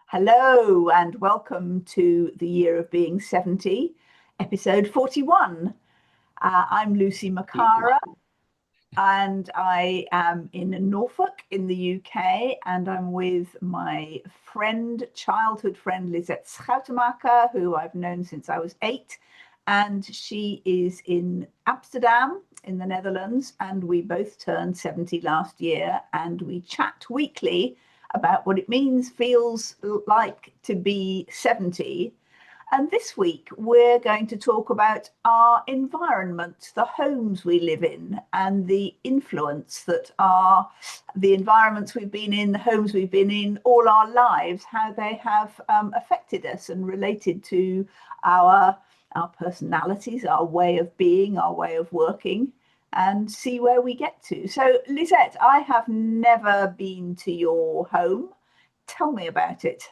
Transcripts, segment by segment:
Hello and welcome to the Year of Being 70, episode 41. I'm Lucy Macara and I am in Norfolk in the UK, and I'm with my childhood friend Lisette Schoutemaker, who I've known since I was 8, and she is in Amsterdam in the Netherlands, and we both turned 70 last year, and we chat weekly about what it feels like to be 70. And this week, we're going to talk about our environment, the homes we live in, and the influence that the environments we've been in, the homes we've been in all our lives, how they have affected us and related to our, our personalities, our way of being, our way of working, and see where we get to. So, Lisette, I have never been to your home. Tell me about it.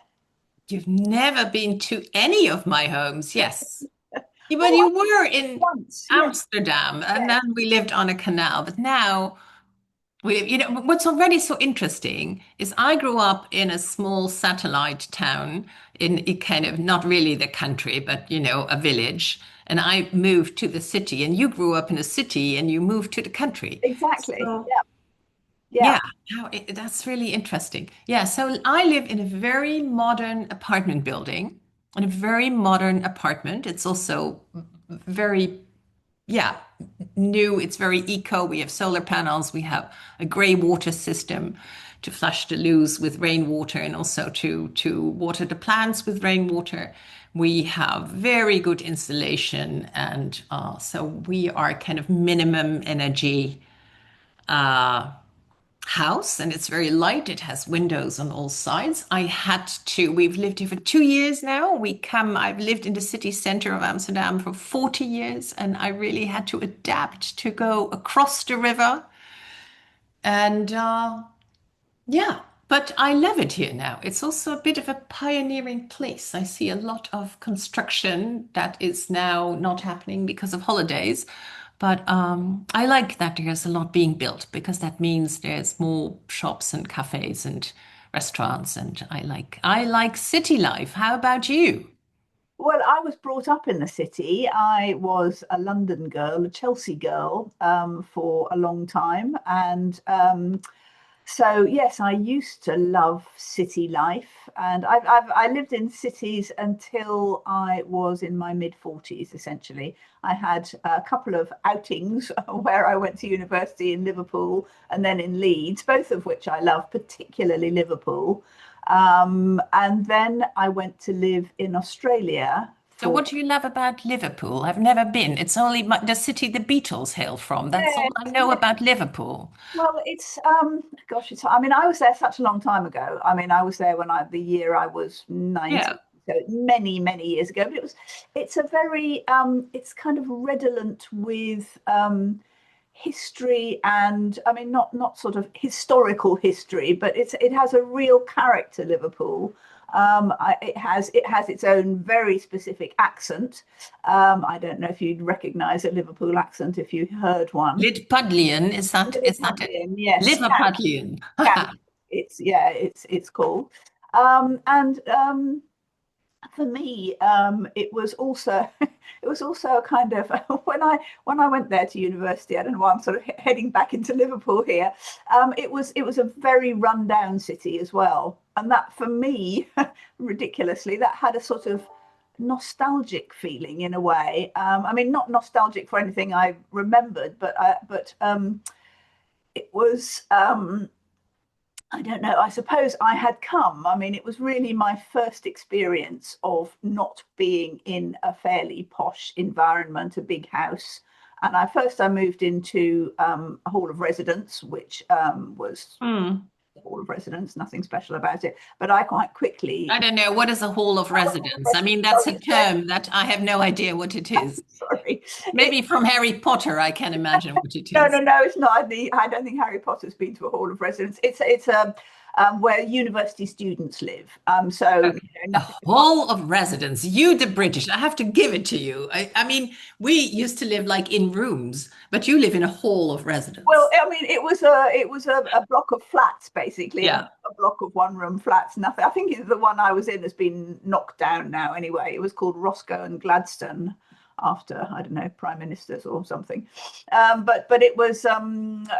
You've never been to any of my homes, yes. Well, Oh, you were in once, yes, Amsterdam, and yes, then we lived on a canal. But now what's already so interesting is I grew up in a small satellite town in kind of not really the country, but a village. And I moved to the city, and you grew up in a city, and you moved to the country. exactly. So Yeah, yeah. yeah, that's really interesting. Yeah, so I live in a very modern apartment building, in a very modern apartment. It's also very, yeah, new. It's very eco. We have solar panels. We have a gray water system to flush the loos with rainwater and also to water the plants with rainwater. We have very good insulation, and so we are kind of minimum energy house, and it's very light. It has windows on all sides. We've lived here for 2 years now. I've lived in the city center of Amsterdam for 40 years, and I really had to adapt to go across the river. And yeah, but I love it here now. It's also a bit of a pioneering place. I see a lot of construction that is now not happening because of holidays. But I like that there's a lot being built because that means there's more shops and cafes and restaurants, and I like city life. How about you? Well, I was brought up in the city. I was a London girl, a Chelsea girl, for a long time, and so yes, I used to love city life, and I lived in cities until I was in my mid 40s. Essentially, I had a couple of outings where I went to university in Liverpool and then in Leeds, both of which I love, particularly Liverpool. And then I went to live in Australia So, for what do you love about Liverpool? I've never been. It's only the city the Beatles hail from. That's all I know yeah. about Liverpool. Well, it's gosh, I mean, I was there such a long time ago. I mean, I was there when the year I was 19, Yeah. so many, many years ago. But it's a very it's kind of redolent with history, and I mean, not sort of historical history, but it has a real character, Liverpool. It has its own very specific accent. I don't know if you'd recognise a Liverpool accent if you heard one. Liverpudlian, is that it? Liverpudlian, yes, Liverpudlian. camp. It's called. And for me, it was also it was also a kind of when I went there to university. I don't know why I'm sort of heading back into Liverpool here. It was a very rundown city as well, and that for me, ridiculously, that had a sort of nostalgic feeling in a way. I mean, not nostalgic for anything I remembered, but it was. I don't know. I suppose I had come. I mean, it was really my first experience of not being in a fairly posh environment, a big house. And I moved into a hall of residence, which was Hmm. a hall of residence, nothing special about it. But I quite quickly, I don't know. What is a hall of hall of residence? I residence, mean, that's a term that I have no idea what it is. sorry, Maybe it's from Harry Potter, I can imagine what it no, no, is. no, it's not. I don't think Harry Potter's been to a hall of residence. It's where university students live. So Okay. A nothing. hall of residence. You, the British, I have to give it to you. I mean, we used to live like in rooms, but you live in a hall of Well, residence. I mean, it was a block of flats, basically, Yeah. a block of one-room flats. Nothing. I think the one I was in has been knocked down now. Anyway, it was called Roscoe and Gladstone after, I don't know, prime ministers or something. But it was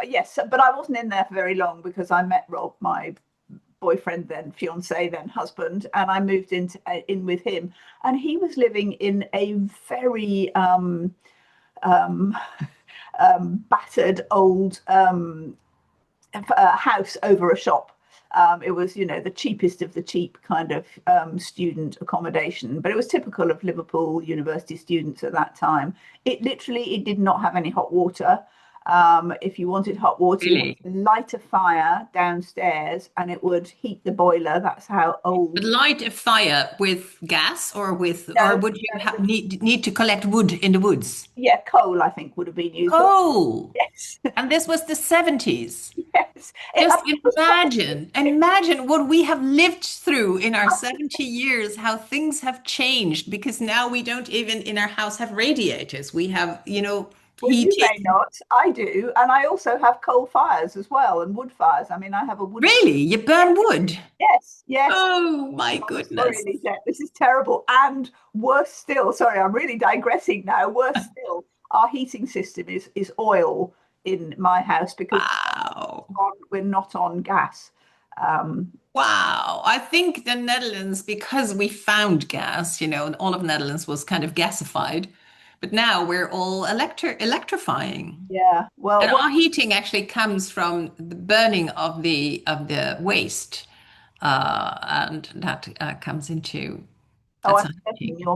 yes, but I wasn't in there for very long because I met Rob, my boyfriend then, fiance then, husband, and I moved in with him, and he was living in a very um, battered old house over a shop. It was, the cheapest of the cheap kind of student accommodation, but it was typical of Liverpool university students at that time. It did not have any hot water. If you wanted hot water, you Really? had to light a fire downstairs, and it would heat the boiler. That's how But old. light a fire with gas or No, would you no, need to collect wood in the woods? yeah, coal I think would have been used, but Coal. yes, And this was the 70s. yes. Just It was probably. imagine what we have lived through in our 70 years, how things have changed because now we don't even in our house have radiators. We have, Well, you may heating. not. I do, and I also have coal fires as well and wood fires. I mean, I have a wood. Really? You burn wood? Yes, yes. Oh my Oh, sorry, goodness. Lisette, this is terrible. And worse still, sorry, I'm really digressing now. Worse still, our heating system is oil in my house because Wow. we're not on gas. Um, Wow. I think the Netherlands, because we found gas, all of Netherlands was kind of gasified, but now we're all electrifying. yeah. And Well, our heating actually comes from the burning of the waste, and that comes into oh, that's I'm our certain heating.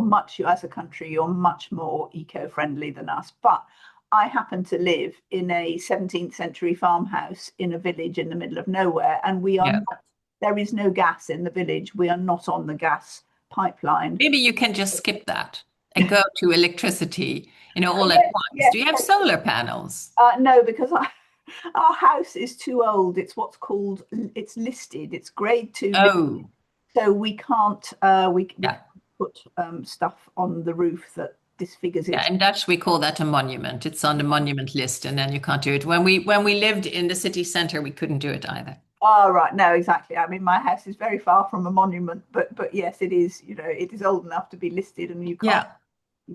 as a country, you're much more eco-friendly than us. But I happen to live in a 17th century farmhouse in a village in the middle of nowhere, and we are Yeah. not, there is no gas in the village. We are not on the gas pipeline. Maybe you can just skip that and go to electricity, all at Yes, once. yes. Do you have solar panels? No, because our house is too old. It's what's called, it's listed, it's grade two, Oh, so we can't, we yeah. can't put stuff on the roof that disfigures Yeah, it. in Dutch we call that a monument. It's on the monument list, and then you can't do it. When we lived in the city center, we couldn't do it either. Oh, right. No, exactly. I mean, my house is very far from a monument, but yes, it is, it is old enough to be listed, and Yeah, you can't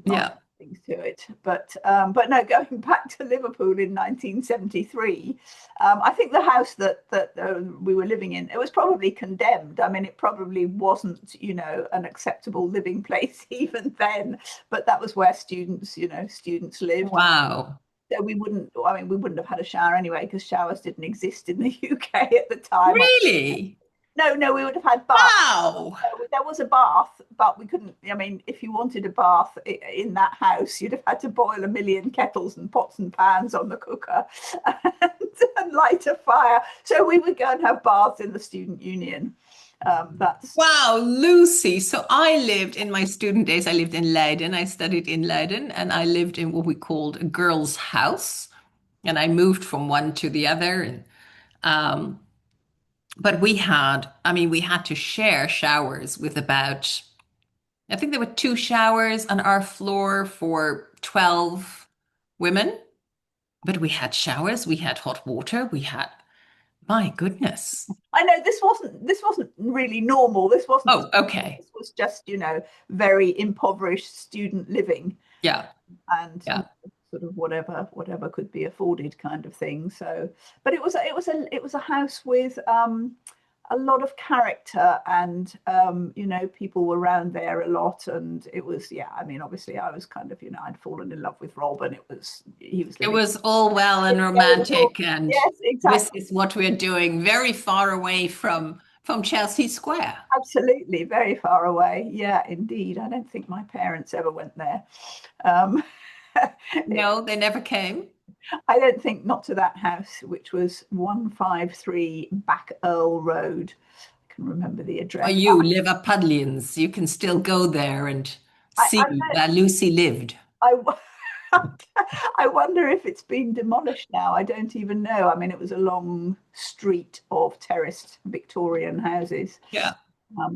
yeah, do things to it. But no, going back to Liverpool in 1973, I think the house that we were living in, it was probably condemned. I mean, it probably wasn't, an acceptable living place even then, but that was where students lived. wow. So we wouldn't have had a shower anyway because showers didn't exist in the UK at the time. Really? No, no, we would have had bath. Wow. There was a bath, but we couldn't. I mean, if you wanted a bath in that house, you'd have had to boil a million kettles and pots and pans on the cooker and light a fire. So we would go and have baths in the student union. That's Wow, Lucy. So I lived in my student days, I lived in Leiden. I studied in Leiden and I lived in what we called a girl's house. And I moved from one to the other. And but we had to share showers with I think there were two showers on our floor for 12 women. But we had showers, we had hot water, my goodness. I know this wasn't really normal. This wasn't Oh, okay. this was just very impoverished student living, Yeah, and yeah. sort of whatever could be afforded kind of thing. So, but it was a house with a lot of character, and people were around there a lot, and it was, yeah, I mean, obviously I was kind of, I'd fallen in love with Rob, and he was It living. was all well and Yeah, it was all, romantic, and yes, this exactly. is what we're doing, very far away from Chelsea Square. Absolutely, very far away. Yeah, indeed. I don't think my parents ever went there. Um, No, they never came. I don't think, not to that house, which was 153 Back Earl Road. I can remember the Or address. you Liverpudlians, you can still go there and I, see I, where Lucy lived. I, I wonder if it's been demolished now. I don't even know. I mean, it was a long street of terraced Victorian houses. Yeah.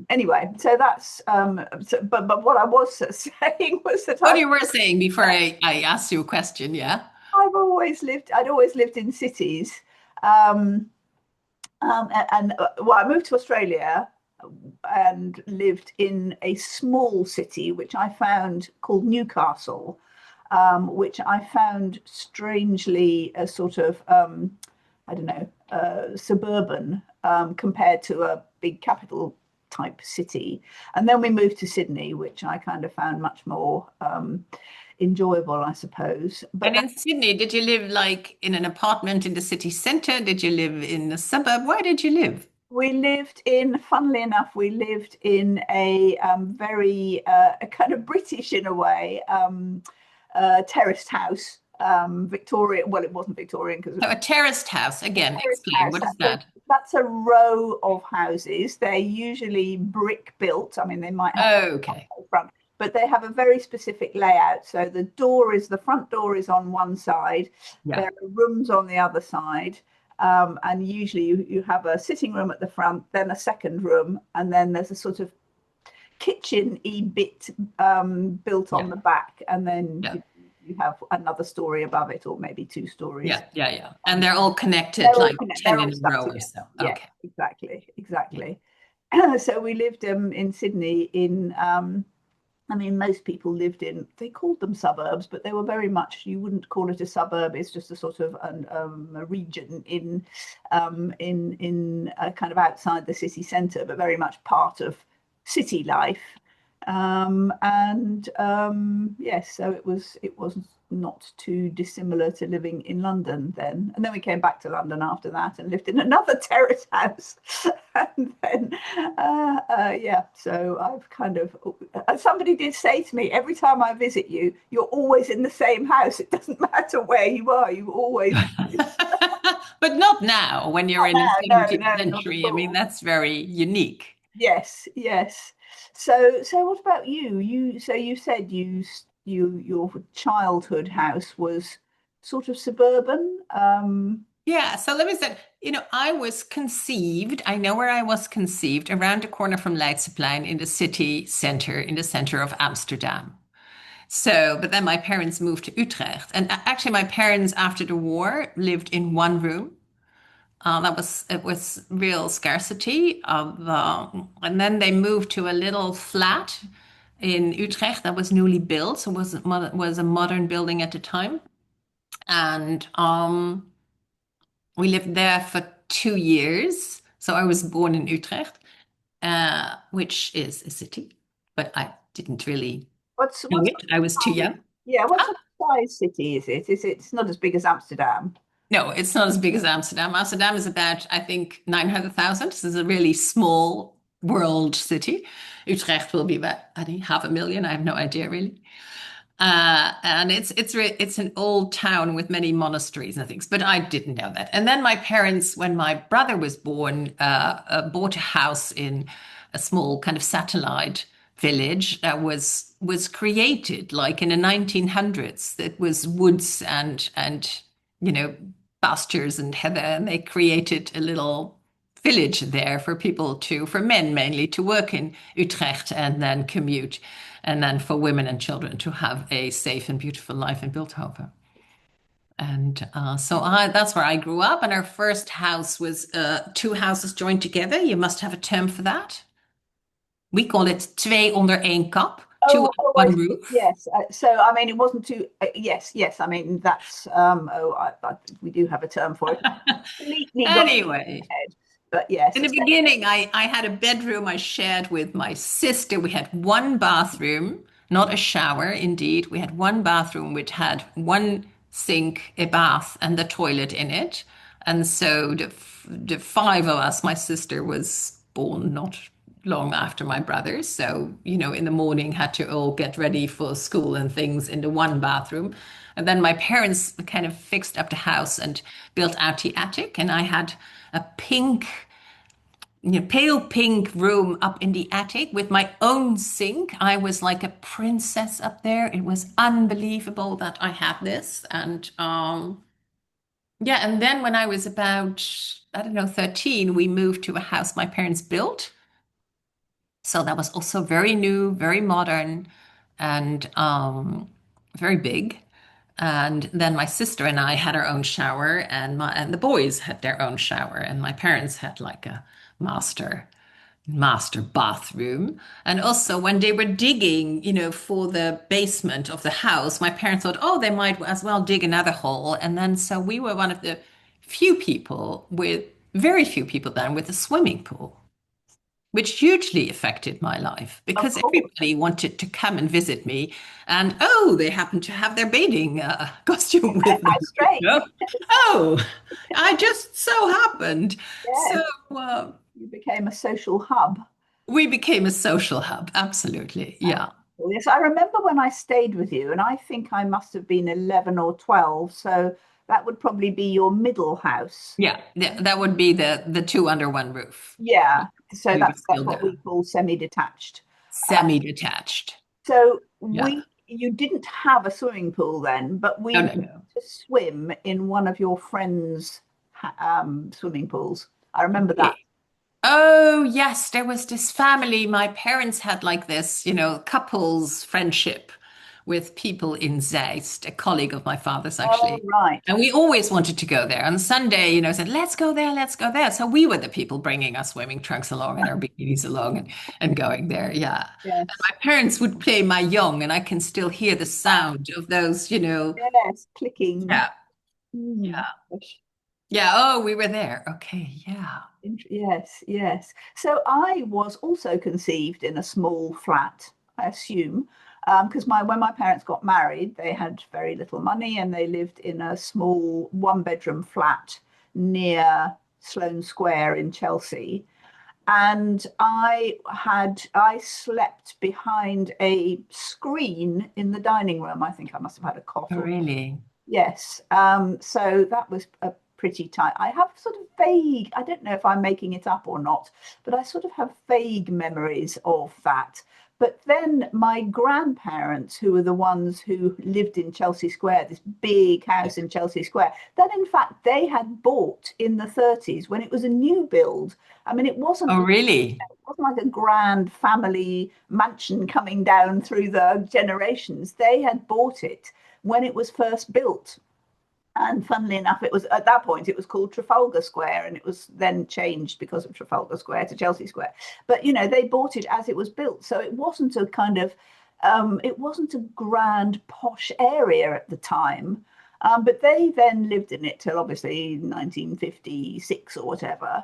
Anyway, so that's but what I was saying was that What you were saying before I asked you a question, yeah? I'd always lived in cities. Um, well, I moved to Australia and lived in a small city, which I found called Newcastle, which I found strangely a sort of, I don't know, suburban compared to a big capital type city. And then we moved to Sydney, which I kind of found much more enjoyable, I suppose. But And in Sydney, did you live like in an apartment in the city centre? Did you live in the suburb? Where did you live? we lived in, funnily enough, we lived in a very a kind of British in a way terraced house. Victorian, well, it wasn't Victorian because So a terraced house, again, terraced explain, house. what is that? That's a row of houses. They're usually brick built. I mean, they might have Okay. a front, but they have a very specific layout. So the front door is on one side. There Yeah. are rooms on the other side. And usually you have a sitting room at the front, then a second room, and then there's a sort of kitchen-y bit built on Yeah. the back, and then Yeah. you have another story above it, or maybe two stories. Yeah. Yeah. Yeah. And they're all connected They're all like they're 10 all in a stuck row or together. so. Yeah, Okay. exactly, Yeah. exactly. So we lived in Sydney in I mean, most people lived in, they called them suburbs, but they were very much, you wouldn't call it a suburb. It's just a sort of a region in kind of outside the city centre, but very much part of city life. And yes, so it was not too dissimilar to living in London then. And then we came back to London after that and lived in another terrace house. And then yeah, so I've kind of somebody did say to me, every time I visit you, you're always in the same house. It doesn't matter where you are, you always But not now when you're not in the now, no, 17th no, not at century. I mean, all. that's very unique. Yes, yes. So what about you? So you said your childhood house was sort of suburban. Yeah, so let me say, I was conceived, I know where I was conceived, around the corner from Leidseplein in the city center, in the center of Amsterdam. So, but then my parents moved to Utrecht. And actually, my parents, after the war, lived in one room. It was real scarcity of, and then they moved to a little flat in Utrecht that was newly built. So was a modern building at the time. And we lived there for 2 years. So I was born in Utrecht, which is a city, but I didn't really know What's it. I was too young. yeah, what Huh? sort of size city is it? It's not as big as Amsterdam? No, it's not as big as Amsterdam. Amsterdam is about, I think, 900,000. This is a really small world city. Utrecht will be about, I think, 500,000. I have no idea really. And it's an old town with many monasteries and things, but I didn't know that. And then my parents, when my brother was born, bought a house in a small kind of satellite village that was created like in the 1900s. It was woods and you know pastures and heather, and they created a little village there for people for men mainly, to work in Utrecht and then commute, and then for women and children to have a safe and beautiful life in Bilthoven. And that's where I grew up. And our first house was two houses joined together. You must have a term for that. We call it twee onder één kap, two Oh, under oh, I one see. roof. Yes. So I mean, it wasn't too. Yes, yes. I mean, that's. We do have a term for it. Completely gone over Anyway, my head. But yes, in the beginning, I had a bedroom I shared with my sister. We had one bathroom, not a shower, indeed. We had one bathroom which had one sink, a bath, and the toilet in it. And so the five of us, my sister was born not long after my brother. So, in the morning had to all get ready for school and things in the one bathroom. And then my parents kind of fixed up the house and built out the attic. And I had a pink pale pink room up in the attic with my own sink. I was like a princess up there. It was unbelievable that I had this. And yeah, and then when I was about, I don't know, 13, we moved to a house my parents built. So that was also very new, very modern, and very big. And then my sister and I had our own shower, and the boys had their own shower, and my parents had like a master bathroom. And also when they were digging, for the basement of the house, my parents thought, oh, they might as well dig another hole. And then so we were one of the very few people then with a swimming pool, which hugely affected my life Of because course. everybody wanted to come and visit me. And oh, they happened to have their bathing costume with them. How strange. Oh, I just so happened. So Yes, uh, you became a social hub. we became a social hub. Absolutely. Yeah. Yes, I remember when I stayed with you, and I think I must have been 11 or 12. So that would probably be your middle house. Yeah. That would be the two under one roof. Yeah, so We were that's still what there. we call semi-detached. Semi-detached. So Yeah. you didn't have a swimming pool then, but we No, used no, no. to swim in one of your friends' swimming pools. I remember that. Really? Oh, yes, there was this family. My parents had like this, couples friendship with people in Zeist, a colleague of my father's Oh, actually. right. And we always wanted to go there. On Sunday, said, let's go there, let's go there. So we were the people bringing our swimming trunks along and our bikinis along and going there. Yeah. And Yes. my parents would play My Young, and I can still hear the sound of those, Yes, clicking. yeah, Hmm. yeah, yeah. Oh, we were there. Okay, yeah. Yes, yes. So I was also conceived in a small flat, I assume, because when my parents got married, they had very little money and they lived in a small one-bedroom flat near Sloane Square in Chelsea. And I slept behind a screen in the dining room. I think I must have had a cot Oh, or really? yes. So that was a pretty tight. I have sort of vague, I don't know if I'm making it up or not, but I sort of have vague memories of that. But then my grandparents, who were the ones who lived in Chelsea Square, this big house in Chelsea Square, that in fact they had bought in the 30s when it was a new build. I mean, Oh, really? it wasn't like a grand family mansion coming down through the generations. They had bought it when it was first built. And funnily enough, it was at that point it was called Trafalgar Square, and it was then changed because of Trafalgar Square to Chelsea Square. But they bought it as it was built, so it wasn't a kind of it wasn't a grand posh area at the time. But they then lived in it till obviously 1956 or whatever.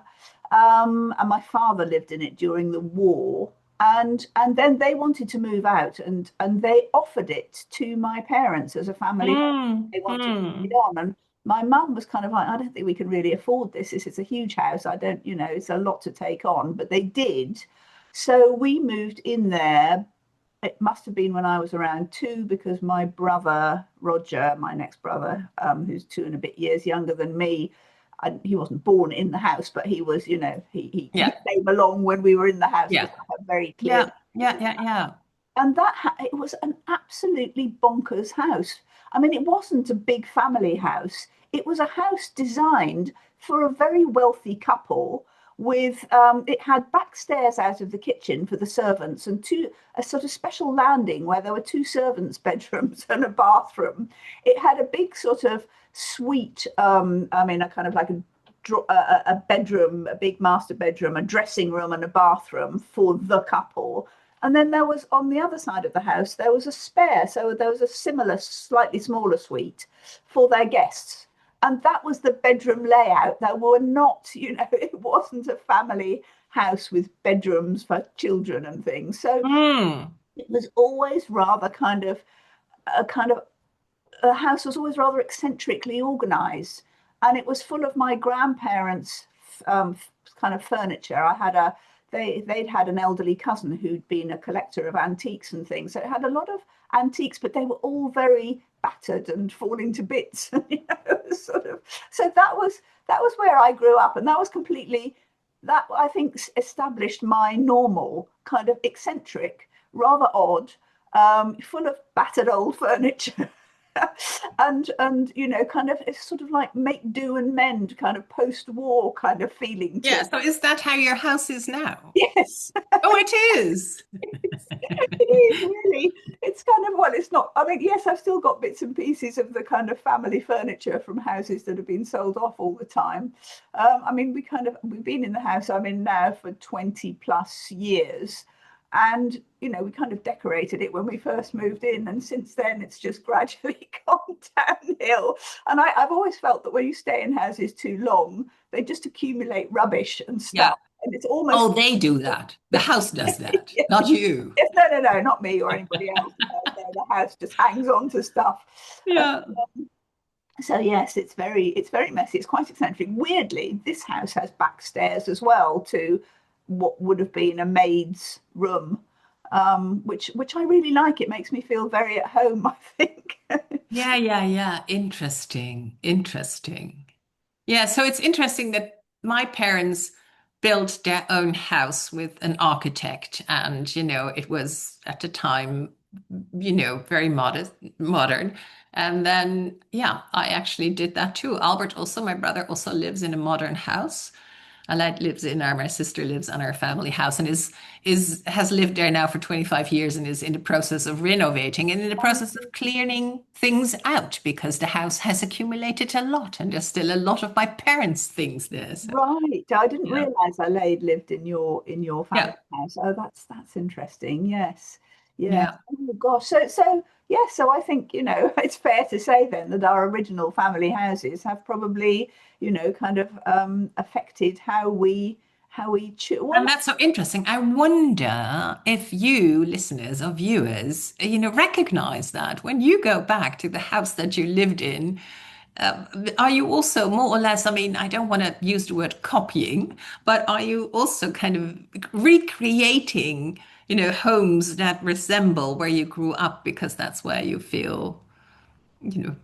And my father lived in it during the war. And then they wanted to move out, and they offered it to my parents as a family home. Mm, They wanted to keep it mm. on. And my mum was kind of like, I don't think we can really afford this. This is a huge house. I don't, it's a lot to take on. But they did. So we moved in there. It must have been when I was around two, because my brother, Roger, my next brother, who's 2 and a bit years younger than me, he wasn't born in the house, but he was, he Yeah, came along when we were in the house, yeah, because I have very clear yeah, yeah, yeah, yeah. and it was an absolutely bonkers house. I mean, it wasn't a big family house. It was a house designed for a very wealthy couple. With it had back stairs out of the kitchen for the servants, and a sort of special landing where there were two servants' bedrooms and a bathroom. It had a big sort of suite. I mean, a kind of like a bedroom, a big master bedroom, a dressing room, and a bathroom for the couple. And then there was on the other side of the house, there was a spare. So there was a similar, slightly smaller suite for their guests. And that was the bedroom layout. There were not, it wasn't a family house with bedrooms for children and things. So Mm. it was always rather a kind of the house was always rather eccentrically organized, and it was full of my grandparents' um, kind of furniture. They'd had an elderly cousin who'd been a collector of antiques and things, so it had a lot of antiques, but they were all very battered and falling to bits. Sort of. So that was where I grew up, and that was completely that I think established my normal kind of eccentric, rather odd, full of battered old furniture. And kind of it's sort of like make do and mend kind of post-war kind of feeling to Yeah. it. So is that how your house is now? Yes. Oh, it is. It is really. It's kind of, well, it's not. I mean, yes, I've still got bits and pieces of the kind of family furniture from houses that have been sold off all the time. I mean, we've been in the house I'm in now for 20 plus years. And, we kind of decorated it when we first moved in. And since then, it's just gradually gone downhill. And I've always felt that when you stay in houses too long, they just accumulate rubbish and Yeah. stuff. And it's almost Oh, they do that. The house does that, not you. yes, no, no, no, not me or anybody else. No, the house just hangs on to stuff. Uh, Yeah. so yes, it's very messy. It's quite eccentric. Weirdly, this house has back stairs as well to what would have been a maid's room, which I really like. It makes me feel very at home, I think. Yeah, yeah, yeah. Interesting. Interesting. Yeah, so it's interesting that my parents built their own house with an architect, and it was at the time, very modern. And then, yeah, I actually did that too. Albert also, my brother also lives in a modern house. Aled lives in our, my sister lives on our family house and is has lived there now for 25 years and is in the process of renovating and in the process of clearing things out because the house has accumulated a lot and there's still a lot of my parents' things there. So Right. I didn't yeah. realize Alade lived in your family Yeah. house. Oh, that's interesting. Yes. Yes. Yeah. Oh gosh. So yes, so I think, it's fair to say then that our original family houses have probably, kind of affected how we choose. And Well, that's so interesting. I wonder if you, listeners or viewers, recognize that when you go back to the house that you lived in. Are you also more or less, I mean, I don't want to use the word copying, but are you also kind of recreating, homes that resemble where you grew up because that's where you feel,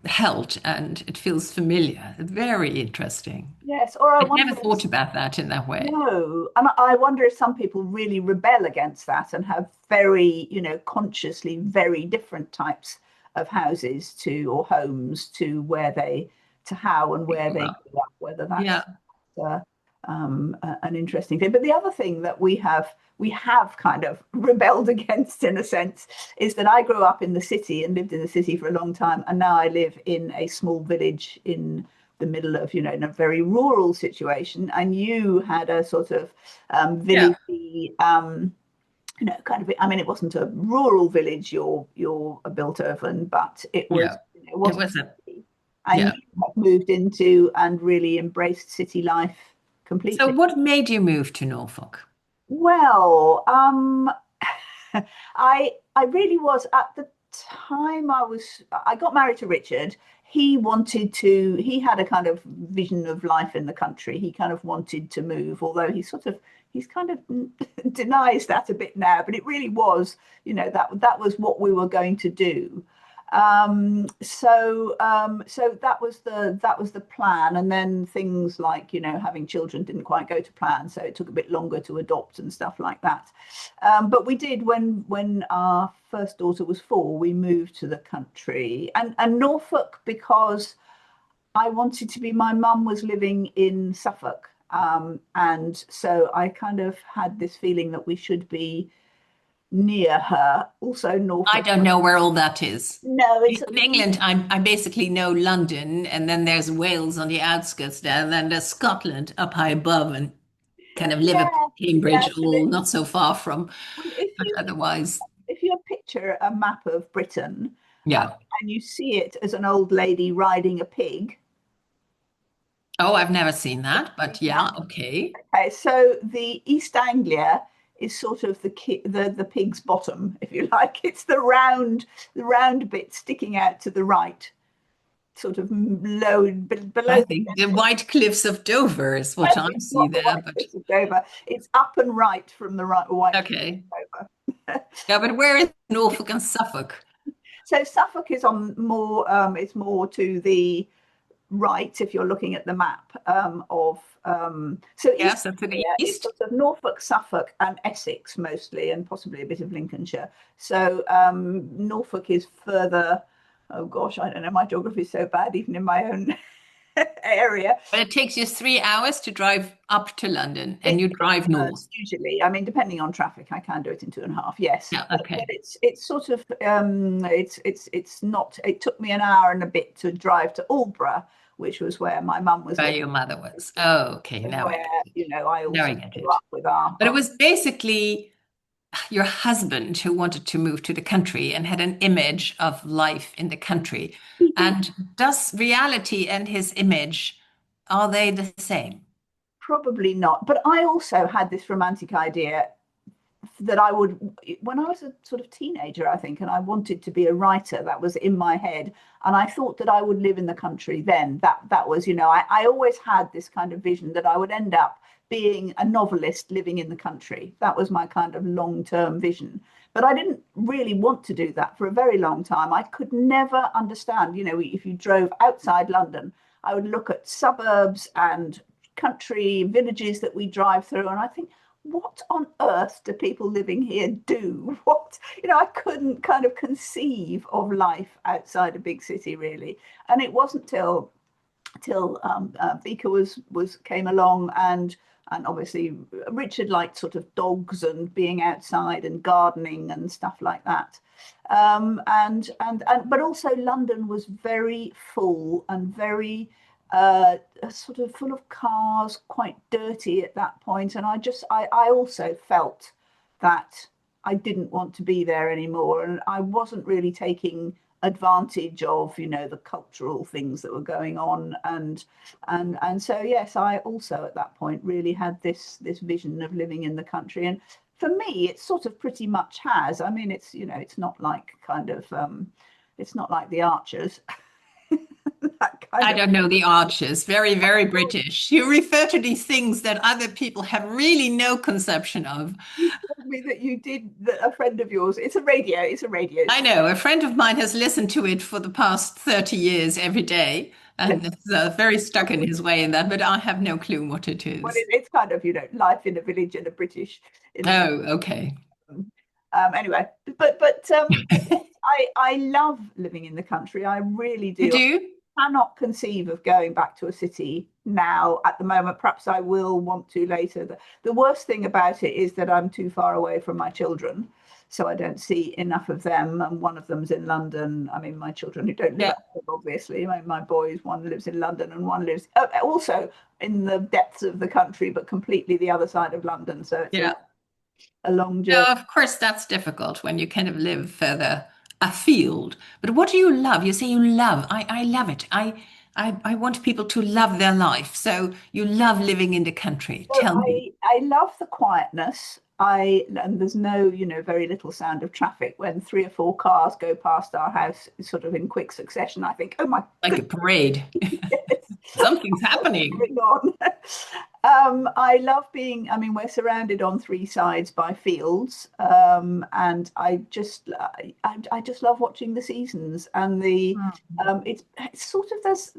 held and it feels familiar? Very interesting. yes. Or I I'd wonder never if thought about that in that way. no, and I wonder if some people really rebel against that and have very, consciously very different types of houses to or homes to to how and where they Well, grew up, whether yeah, that's uh, an interesting thing. But the other thing that we have kind of rebelled against in a sense is that I grew up in the city and lived in the city for a long time, and now I live in a small village in the middle of, in a very rural situation, and you had a sort of yeah, villagey, kind of. I mean, it wasn't a rural village you're built over, but it was. yeah. It It wasn't, was a, and yeah. you have moved into and really embraced city life So completely. what made you move to Norfolk? Well, I really was at the time I got married to Richard. He had a kind of vision of life in the country. He kind of wanted to move, although he's kind of denies that a bit now, but it really was, that was what we were going to do. So that was the plan, and then things like having children didn't quite go to plan, so it took a bit longer to adopt and stuff like that. But we did when our first daughter was 4, we moved to the country and Norfolk because I wanted to be. My mum was living in Suffolk, and so I kind of had this feeling that we should be near her. Also, I Norfolk. don't know where all that is. No, it's In England, I basically know London, and then there's Wales on the outskirts there, and then there's Scotland up high above, and kind of Liverpool, yes, Cambridge, yes. all not so far from. Well, if But you otherwise, if you picture a map of Britain, uh, yeah. and you see it as an old lady riding a pig. Oh, I've never seen that, but yeah, okay. Okay, so the East Anglia is sort of the pig's bottom, if you like. It's the round bit sticking out to the right, sort of low I below the think the centre. White Cliffs of Dover is what Yes, I it's see not the there, White but Cliffs of Dover. It's up and right from the right White Cliffs okay. of Dover. Yeah, but where is Norfolk and Suffolk? So Suffolk is on more. It's more to the right if you're looking at the map of so Yeah, East so to the Anglia is east. sort of Norfolk, Suffolk, and Essex mostly, and possibly a bit of Lincolnshire. So Norfolk is further. Oh gosh, I don't know. My geography is so bad, even in my own area. But it takes you 3 hours to drive up to London and It you drive north. usually, I mean, depending on traffic, I can do it in 2.5. Yes, Yeah, but okay. it's sort of it's not. It took me an hour and a bit to drive to Aldborough, which was where my mum was Where living, your mother was. Oh, okay. and Now I where get it. I Now also I get grew it. up with our, But it was basically your husband who wanted to move to the country and had an image of life in the country. he did. And does reality and his image, are they the same? Probably not, but I also had this romantic idea that I would, when I was a sort of teenager, I think, and I wanted to be a writer. That was in my head, and I thought that I would live in the country. Then that was, I always had this kind of vision that I would end up being a novelist living in the country. That was my kind of long-term vision. But I didn't really want to do that for a very long time. I could never understand, if you drove outside London, I would look at suburbs and country villages that we drive through, and I think, what on earth do people living here do? I couldn't kind of conceive of life outside a big city, really. And it wasn't till Vika was came along, and obviously Richard liked sort of dogs and being outside and gardening and stuff like that. But also London was very full and very sort of full of cars, quite dirty at that point. And I also felt that I didn't want to be there anymore, and I wasn't really taking advantage of the cultural things that were going on, and so yes, I also at that point really had this vision of living in the country. And for me it sort of pretty much has. I mean, it's not like kind of it's not like the Archers. That kind I of. don't know the arches. Very, very British. You refer to these things that other people have really no conception of. You told me that you did, that a friend of yours, it's a radio I know a friend of mine has listened to it for the past 30 years every day and yes. is very stuck in his way in that, but I have no clue what it Well, is. it's kind of life in a village in a British in a British. Oh, okay. Anyway, but yes, I love living in the country. I really You do. do? I cannot conceive of going back to a city now at the moment. Perhaps I will want to later. The worst thing about it is that I'm too far away from my children, so I don't see enough of them. And one of them's in London. I mean, my children who don't live Yeah. at home, obviously. My boys, one lives in London and one lives also in the depths of the country, but completely the other side of London. So it's Yeah. a long No, journey. of course, that's difficult when you kind of live further afield. But what do you love? You say you love. I love it. I want people to love their life. So you love living in the country. Well, Tell me. I love the quietness. And there's no, very little sound of traffic. When 3 or 4 cars go past our house, sort of in quick succession, I think, oh my Like a goodness, parade. Something's what's happening. going on? I love being. I mean, we're surrounded on three sides by fields, and I just love watching the seasons and the. It's sort of this.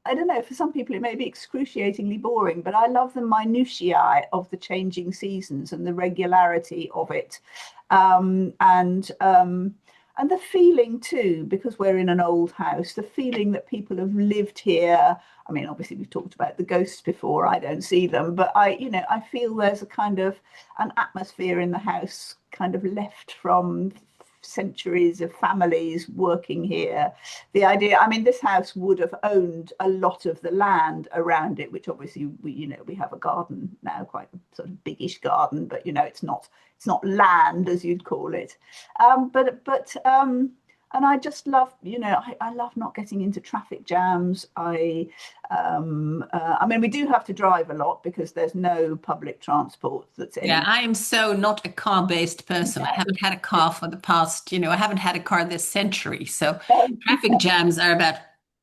I don't know, for some people it may be excruciatingly boring, but I love the minutiae of the changing seasons and the regularity of it. Um, and um, and the feeling too, because we're in an old house, the feeling that people have lived here. I mean, obviously we've talked about the ghosts before. I don't see them, but I feel there's a kind of an atmosphere in the house, kind of left from centuries of families working here. The idea, I mean, this house would have owned a lot of the land around it, which obviously we have a garden now, quite a sort of biggish garden, but it's not land as you'd call it. But and I just love, I love not getting into traffic jams. I mean, we do have to drive a lot because there's no public transport that's Yeah, any. I am so not a car-based person. I haven't had a car for the past, I haven't had a car this century. So traffic jams are about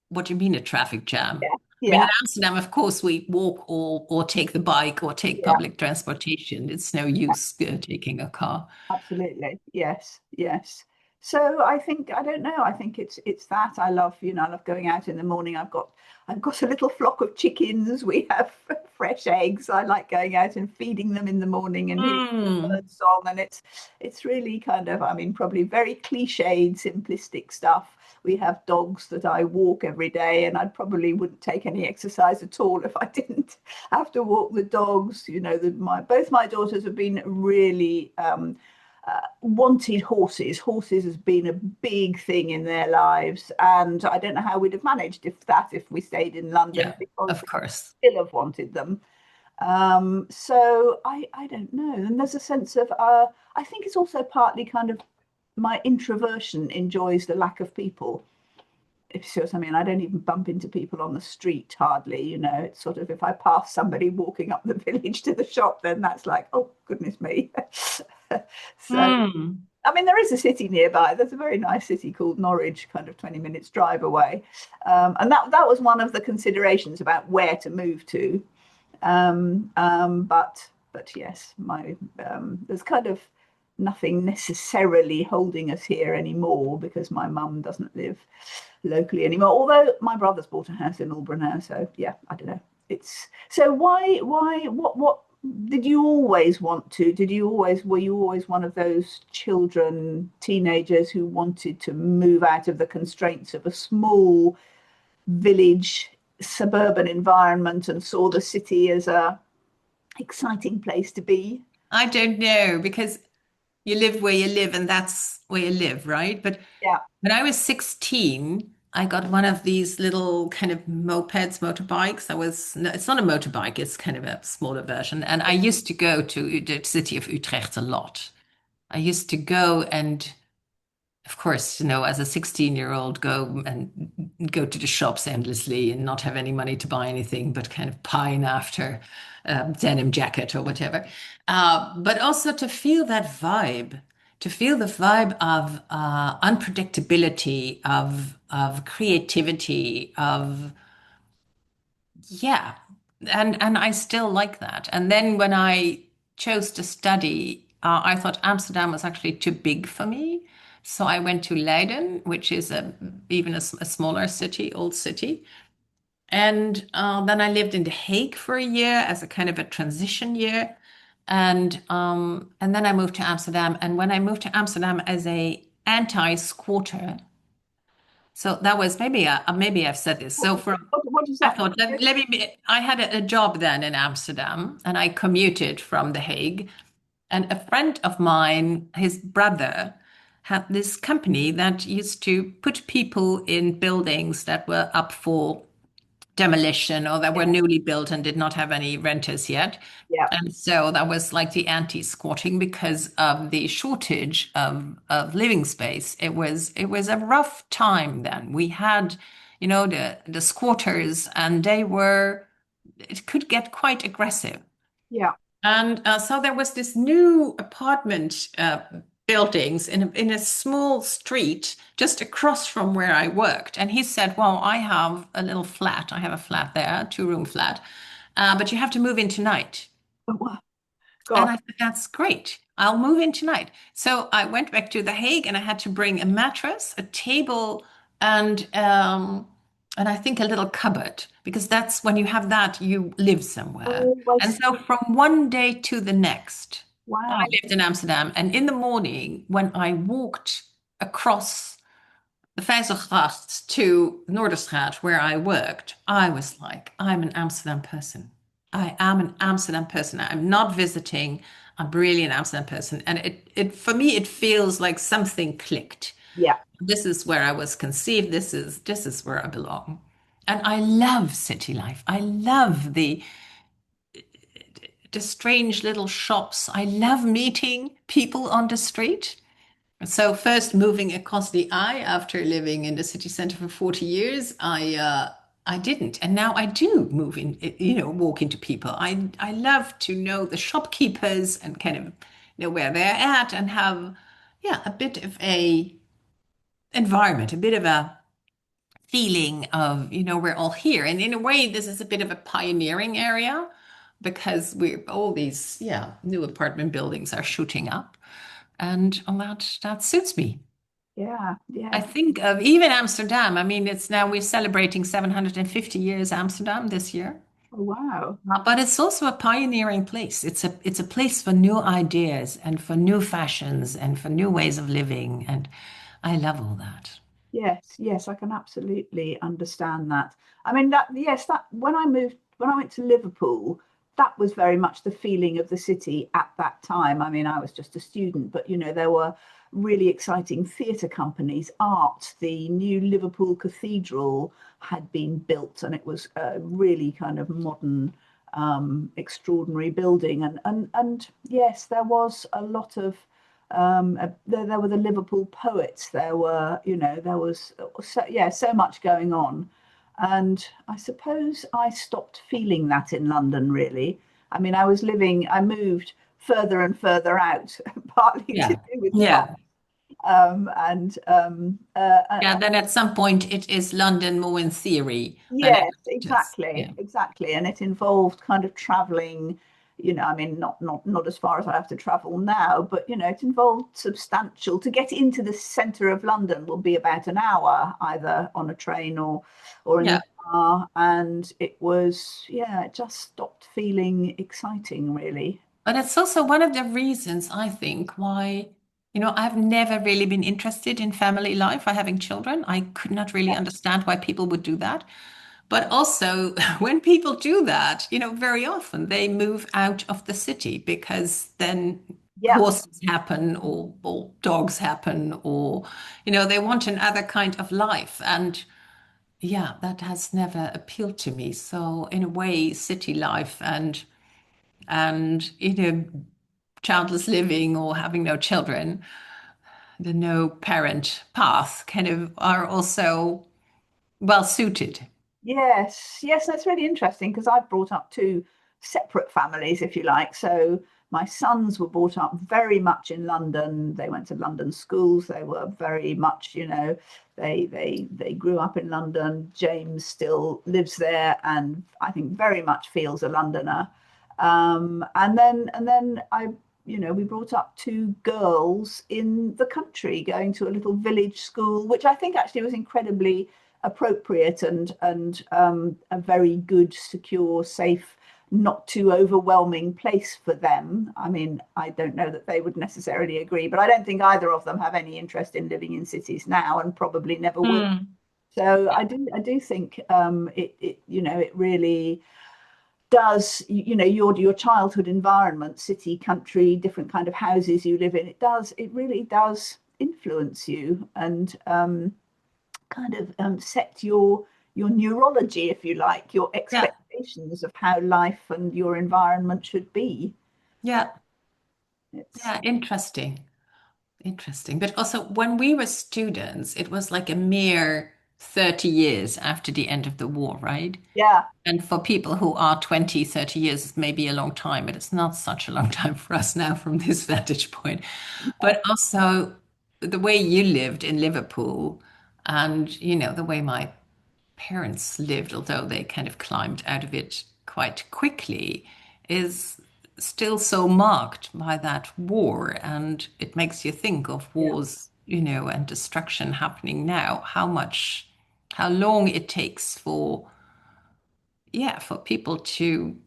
what do you mean a traffic jam? Yeah, I mean, in yeah, Amsterdam, of course, we walk or take the bike or take yeah. public transportation. It's no use taking a car. Absolutely. Yes, yes. So I think I don't know. I think it's that I love, I love going out in the morning. I've got a little flock of chickens. We have fresh eggs. I like going out and feeding them in the morning and hearing the Mm, bird song. And it's really kind of, I mean, probably very cliched, simplistic stuff. We have dogs that I walk every day, and I probably wouldn't take any exercise at all if I didn't have to walk the dogs. Both my daughters have been really wanted horses. Horses has been a big thing in their lives, and I don't know how we'd have managed if we stayed in London yeah, because of we course. still have wanted them. So I don't know. And there's a sense of I think it's also partly kind of my introversion enjoys the lack of people. If you see what I mean, I don't even bump into people on the street hardly. It's sort of if I pass somebody walking up the village to the shop, then that's like, oh goodness me. So Mm. I mean, there is a city nearby. There's a very nice city called Norwich, kind of 20 minutes drive away. And that was one of the considerations about where to move to. But yes, there's kind of nothing necessarily holding us here anymore because my mum doesn't live locally anymore. Although my brother's bought a house in Albury now, so yeah, I don't know. It's so what did you always want to? Were you always one of those children, teenagers who wanted to move out of the constraints of a small village, suburban environment and saw the city as a exciting place to be? I don't know because you live where you live and that's where you live, right? But Yeah, when I was 16, I got one of these little kind of mopeds, motorbikes. No, it's not a motorbike, it's kind of a smaller version. And I used to go to the city of Utrecht a lot. I used to go and of course, as a 16-year-old, go to the shops endlessly and not have any money to buy anything, but kind of pine after a denim jacket or whatever. But also to feel that vibe, to feel the vibe of unpredictability, of creativity, of yeah, and I still like that. And then when I chose to study, I thought Amsterdam was actually too big for me. So I went to Leiden, which is even a smaller city, old city. And then I lived in The Hague for a year as a kind of a transition year. And then I moved to Amsterdam. And when I moved to Amsterdam as a anti-squatter, so that was maybe I've said this. what, So from what does I that thought, mean? I had a job then in Amsterdam and I commuted from The Hague. And a friend of mine, his brother, had this company that used to put people in buildings that were up for demolition or that were Yeah, newly built and did not have any renters yet. yeah, And so that was like the anti-squatting because of the shortage of living space. It was a rough time then. We had, the squatters and it could get quite aggressive. yeah. And so there was this new apartment buildings in a small street just across from where I worked. And he said, "Well, I have a little flat. I have a flat there, a two-room flat, but you have to move in tonight." Oh, wow. And Gosh, I said, "That's great. I'll move in tonight." So I went back to The Hague and I had to bring a mattress, a table, and um, and I think a little cupboard because that's when you have that, you live somewhere. oh, I And see. so from one day to the next, I Wow. lived in Amsterdam. And in the morning, when I walked across the Vijzelgracht to Noorderstraat, where I worked, I was like, I'm an Amsterdam person. I am an Amsterdam person. I'm not visiting. I'm really an Amsterdam person. And it for me, it feels like something clicked. Yeah, This is where I was conceived. This is where I belong. And I love city life. I love the strange little shops. I love meeting people on the street. So first moving across the I after living in the city center for 40 years, I didn't. And now I do move in, walk into people. I love to know the shopkeepers and kind of know where they're at and have yeah, a bit of a environment, a bit of a feeling of, we're all here. And in a way, this is a bit of a pioneering area because all these, yeah, new apartment buildings are shooting up. And that suits me. Yeah, I yes. think of even Amsterdam. I mean, it's now we're celebrating 750 years Amsterdam this year. Oh, wow. But it's also a pioneering place. It's a place for new ideas and for new fashions and for new ways of living. And I love all that. Yes, yes, I can absolutely understand that. I mean, that, yes, that when I went to Liverpool, that was very much the feeling of the city at that time. I mean, I was just a student, but there were really exciting theatre companies, art. The new Liverpool Cathedral had been built, and it was a really kind of modern, extraordinary building. And yes, there was a lot of there were the Liverpool poets. There was so much going on, and I suppose I stopped feeling that in London. Really, I mean, I moved further and further out, partly to Yeah. do with cost, Yeah. and Yeah. Then at some point it is London more in theory than in yes, practice. Yeah. exactly, exactly. And it involved kind of traveling, I mean, not as far as I have to travel now, but it involved substantial to get into the center of London will be about an hour, either on a train or in Yeah. the car. And it just stopped feeling exciting, really. But it's also one of the reasons I think why, I've never really been interested in family life or having children. I could not really Yeah, understand why people would do that. But also, when people do that, very often they move out of the city because then yeah, horses happen or dogs happen or, they want another kind of life. And yeah, that has never appealed to me. So in a way, city life and childless living or having no children, the no parent path kind of are also well suited. yes, yes. That's really interesting because I've brought up two separate families, if you like. So my sons were brought up very much in London. They went to London schools. They were very much, they grew up in London. James still lives there, and I think very much feels a Londoner. And then we brought up two girls in the country, going to a little village school, which I think actually was incredibly appropriate and a very good, secure, safe, not too overwhelming place for them. I mean, I don't know that they would necessarily agree, but I don't think either of them have any interest in living in cities now, and probably never will. Hmm. So I do think it really does, your childhood environment, city, country, different kind of houses you live in, it really does influence you, and kind of set your neurology, if you like, your Yeah. expectations of how life and your environment should be. Yeah. It's Yeah. Interesting. Interesting. But also, when we were students, it was like a mere 30 years after the end of the war, right? Yeah, And for people who are 20, 30 years, it may be a long time, but it's not such a long time for us now from this vantage point. But also, the way you lived in Liverpool and, the way my parents lived, although they kind of climbed out of it quite quickly, is still so marked by that war. And it makes you think of yeah, wars, and destruction happening now, how long it takes for, yeah, for people to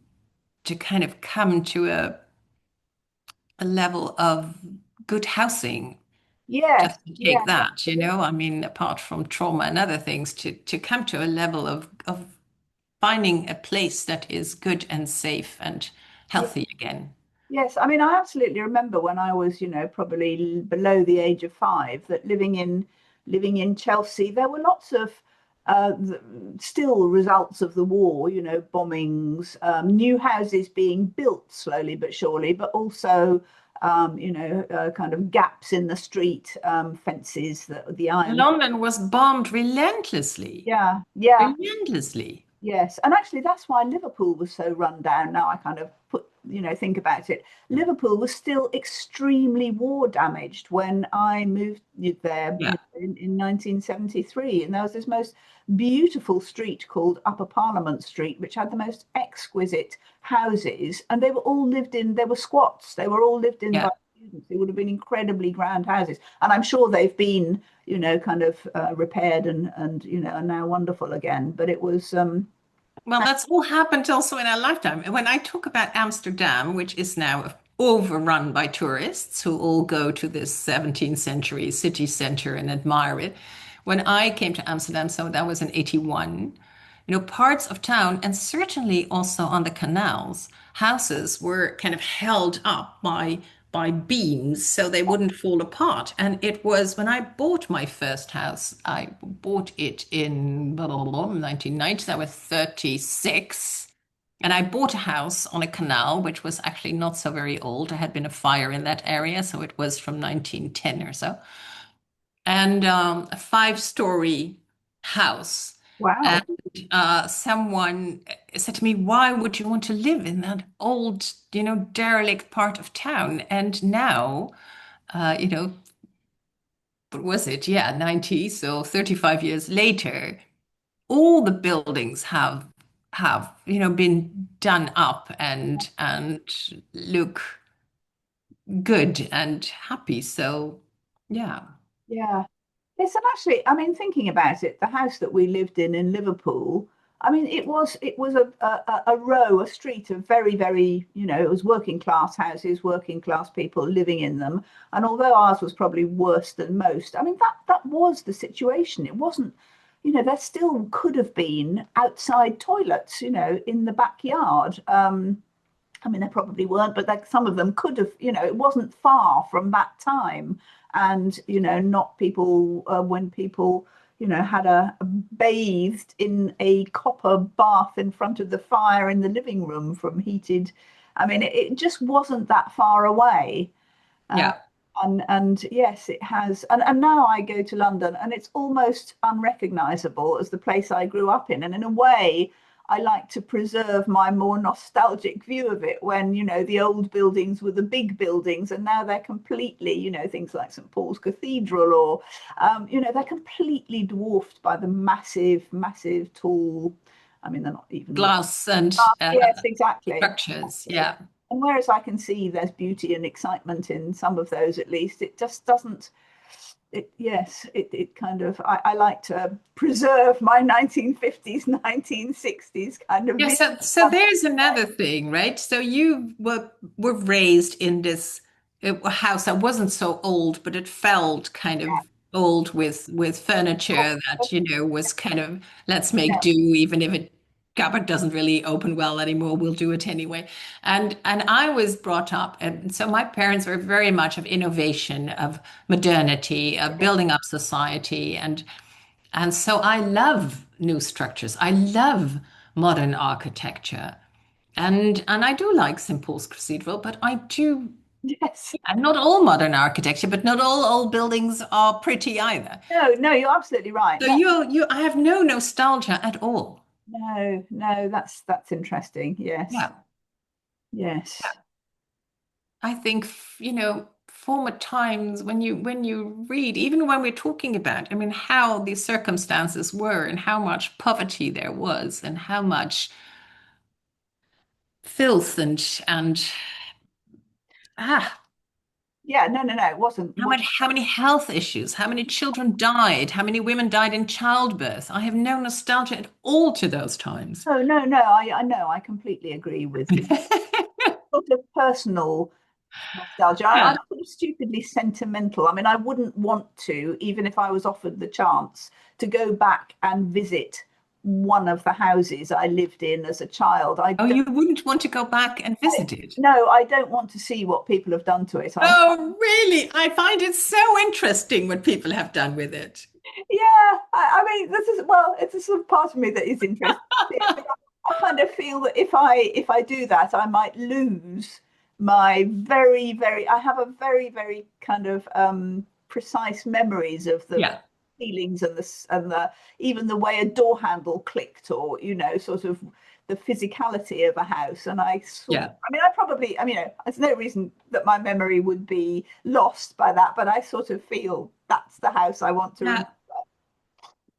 kind of come to a level of good housing. yes, Just to take yes, that, absolutely. I mean, apart from trauma and other things, to come to a level of finding a place that is good and safe and Yeah. healthy again. Yes, I mean, I absolutely remember when I was, probably below the age of 5, that living in Chelsea, there were lots of still results of the war, bombings, new houses being built slowly but surely, but also, kind of gaps in the street, fences, the iron. London was bombed relentlessly, Yeah, yeah. relentlessly. Yes, and actually that's why Liverpool was so run down. Now I kind of think about it. Liverpool was still extremely war damaged when I moved there, Yeah. in 1973, and there was this most beautiful street called Upper Parliament Street, which had the most exquisite houses, and they were all lived in. They were squats. They were all lived in by Yeah. students. They would have been incredibly grand houses, and I'm sure they've been, kind of repaired and are now wonderful again. But it was, Well, that's all happened also in our lifetime. When I talk about Amsterdam, which is now overrun by tourists who all go to this 17th century city center and admire it. When I came to Amsterdam, so that was in 81, parts of town and certainly also on the canals, houses were kind of held up by beams so they wouldn't fall apart. And it was when I bought my first house, I bought it in blah, blah, blah, 1990, I was 36. And I bought a house on a canal, which was actually not so very old. There had been a fire in that area, so it was from 1910 or so. And a five-story house. And wow. someone said to me, "Why would you want to live in that old, derelict part of town?" And now, what was it? Yeah, 90, so 35 years later, all the buildings have been done up and look good and happy. So, yeah. Yeah. Yes, and actually, I mean, thinking about it, the house that we lived in Liverpool, I mean, it was a row, a street of very, very, it was working class houses, working class people living in them. And although ours was probably worse than most, I mean, that was the situation. It wasn't, there still could have been outside toilets, in the backyard. I mean, there probably weren't, but like some of them could have, it wasn't far from that time. And, not people, when people, had a bathed in a copper bath in front of the fire in the living room from heated. I mean, it just wasn't that far away. Uh, Yeah. and yes, it has. And now I go to London and it's almost unrecognizable as the place I grew up in. And in a way, I like to preserve my more nostalgic view of it when, the old buildings were the big buildings and now they're completely, things like St. Paul's Cathedral or, they're completely dwarfed by the massive, massive, tall, I mean, they're not even, Glass and yes, exactly. structures. Yeah. And whereas I can see there's beauty and excitement in some of those, at least, it just doesn't. It kind of, I like to preserve my 1950s, 1960s kind of Yeah, view. so there's another thing, right? So you were raised in this house that wasn't so old, but it felt kind of old with furniture that, was kind of let's make Yeah, do, even if it cupboard doesn't really open well anymore, we'll do it anyway. And I was brought up, and so my parents were very much of innovation, of modernity, of building up society, and so I love new structures. I love modern architecture. And I do like St. Paul's Cathedral, but I do, yes. and not all modern architecture, but not all old buildings are pretty either. No, no, you're absolutely right. So No, I have no nostalgia at all. no, no, that's interesting. Yes, Yeah. yes. I think, former times when you read, even when we're talking about, I mean, how the circumstances were and how much poverty there was and how much filth and ah Yeah, no, no, no, it wasn't. how many health issues, how many children died, how many women died in childbirth. I have no nostalgia at all to those times. No, no, no. I know. I completely agree with you. Sort of personal nostalgia. I'm Yeah. sort of stupidly sentimental. I mean, I wouldn't want to, even if I was offered the chance, to go back and visit one of the houses I lived in as a child. I Oh, don't, you wouldn't want to go back and visit it? no, I don't want to see what people have done to it. Oh, really? I find it so interesting what people have done with it. Yeah, I mean, this is, well, it's a sort of part of me that is interested. I kind of feel that if I do that, I might lose my very, very. I have a very, very kind of precise memories of the Yeah. feelings and the even the way a door handle clicked, or sort of the physicality of a house. And Yeah. I mean, I probably, I mean, there's no reason that my memory would be lost by that, but I sort of feel that's the house I want to remember. Yeah.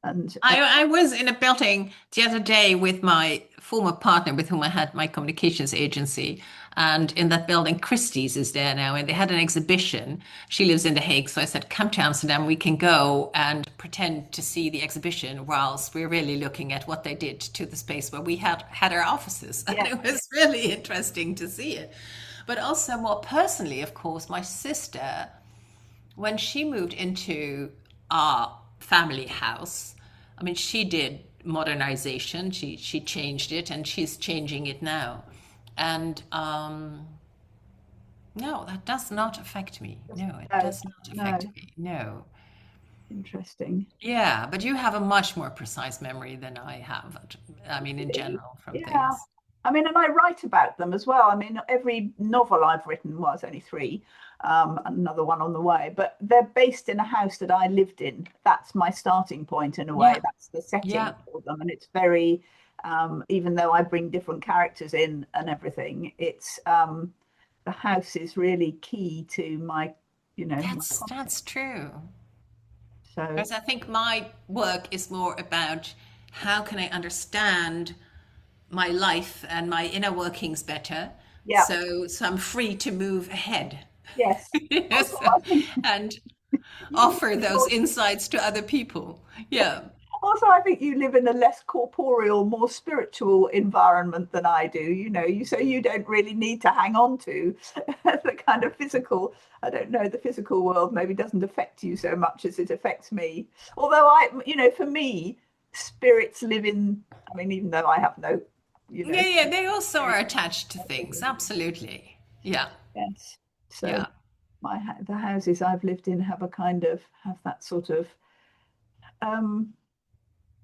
And I was in a building the other day with my former partner with whom I had my communications agency. And in that building, Christie's is there now, and they had an exhibition. She lives in The Hague, so I said, "Come to Amsterdam. We can go and pretend to see the exhibition whilst we're really looking at what they did to the space where we had our offices." And Yeah. it was really interesting to see it. But also more personally, of course, my sister, when she moved into our family house, I mean, she did modernization. She changed it, and she's changing it now. And no, that does not affect me. No, it No, does not affect no. me. No. Interesting. Yeah, but you have a much more precise memory than I have. I mean, in general, from Yeah. things. I mean, and I write about them as well. I mean, every novel I've written, well, it's only three, another one on the way, but they're based in a house that I lived in. That's my starting point in a way. Yeah, That's the setting yeah. for them. And it's very, even though I bring different characters in and everything, it's the house is really key to my, my That's content. true. So, Whereas I think my work is more about how can I understand my life and my inner workings better, yeah, so I'm free to move ahead. yes. Also, Yes, I think and you offer those insights to other people. Yeah. Also, I think you live in a less corporeal, more spiritual environment than I do. So you don't really need to hang on to the kind of physical. I don't know, the physical world maybe doesn't affect you so much as it affects me. Although for me, spirits live in, I mean, even though I have no, Yeah, yeah, they also are spirit, attached to things. Absolutely. Yeah. yes. So Yeah. the houses I've lived in have that sort of um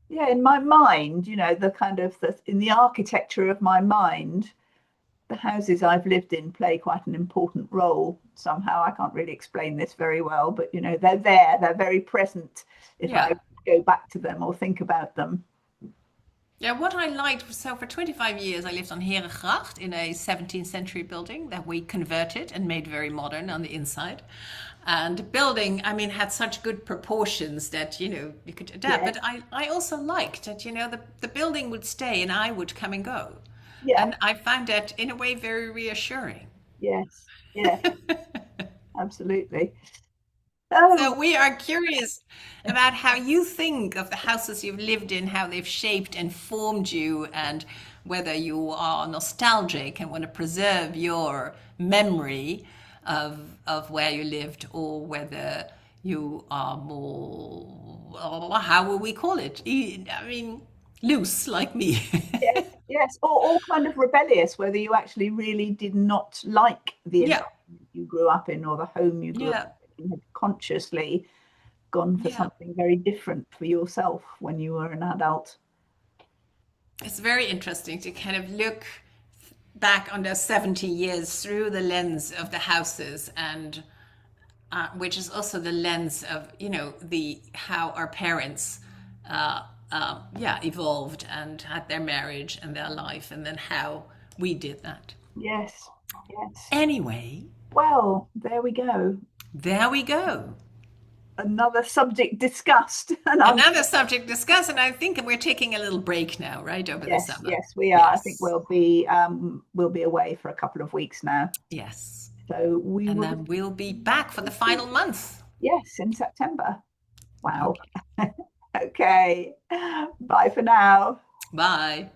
yeah, in my mind, the kind of in the architecture of my mind, the houses I've lived in play quite an important role somehow. I can't really explain this very well, but they're there, they're very present if I Yeah. go back to them or think about them. Yeah, what I liked, so for 25 years I lived on Herengracht in a 17th century building that we converted and made very modern on the inside. And the building, I mean, had such good proportions that, you could adapt. Yeah, But I also liked that, the building would stay and I would come and go. yeah, And I found that in a way very reassuring. yes, yes, absolutely. Oh, So we are curious about how you think of the houses you've lived in, how they've shaped and formed you, and whether you are nostalgic and want to preserve your memory of where you lived, or whether you are more, how will we call it? I mean, loose like me. yes, yes, or kind of rebellious, whether you actually really did not like the Yeah, environment you grew up in or the home you grew up yeah, in, and had consciously gone for yeah. something very different for yourself when you were an adult. It's very interesting to kind of look back on those 70 years through the lens of the houses, and which is also the lens of the how our parents yeah, evolved and had their marriage and their life, and then how we did that. Yes, yes. Anyway, Well, there we go. there we go. Another subject discussed. And Another subject discussed, and I think we're taking a little break now, right, over the yes, summer. yes, we are. I think Yes, we'll be away for a couple of weeks now. yes. So we And will then we'll be back for the final month. yes, in September. Wow. Okay. Okay. Bye for now. Bye.